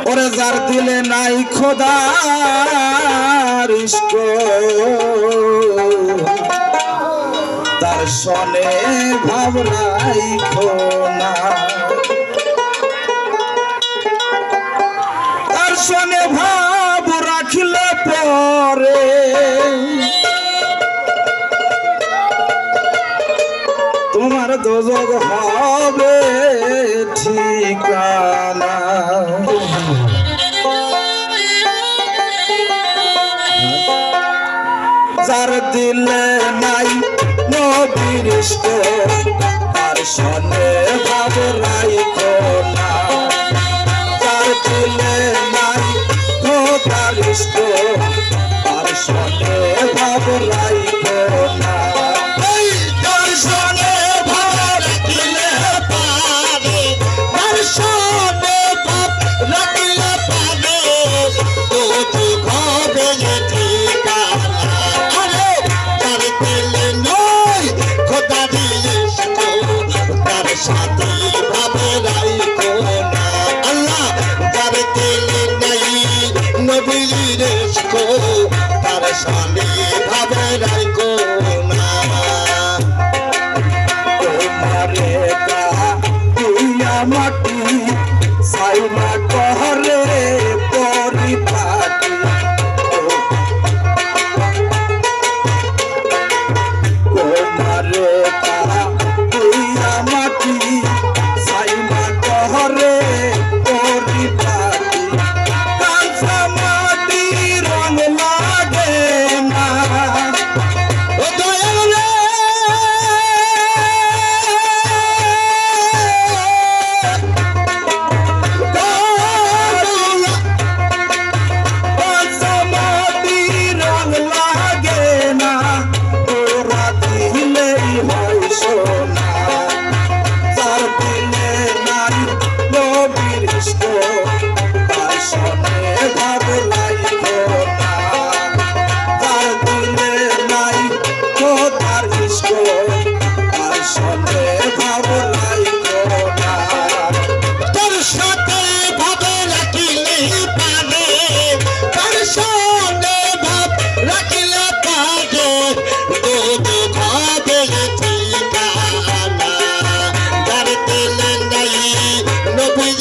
ওরে যার দিলে নাই খোদার ইশক তার সনে ভাব রাইখো না, তার সনে ভাব রাখিলে পরে তোমার দোজখ হবে ঠিকানা। যার দিলে নাই নবীর ইশক তার সনে ভাব রাইখো না, যার দিলে নাই খোদার ইশক তার সনে ভাব রাইখো না। তার সনে ভাব রাখিলে পারে, তার সনে ভাব রাখিলে পারে দোজখ হবে ঠিকানা। তার দিলে নয় খোদার ইশক তার সাথে ভাবে রাইখো না। আল্লাহ যার দিলে নাই নবীর ইশক তার সাথে ভাবে রাইখো না। তোমারে কা তুইয়া মাটি সাইমা কহরে পরিপাটি, তোমারে কা তুইয়া মাটি সাইমা কহরে পরিপাটি, কাঁচা মাটি রং লাগে না। ও দয়াল রে কাঁচা মাটি রং লাগে না, তোরা দিলেই হয় সোনা। যার দিলে নাই নবীর ইশক তার সনে ভাব রাইখো না, যার দিলে নাই খোদার ইশক তার সনে ভাব রাইখো না। তার সাথে ভাব রাখিলে পারে, তার সনে ভাব রাখিলে পারে দোজখ হবে ঠিকানা। যার দিলে নাই নবীর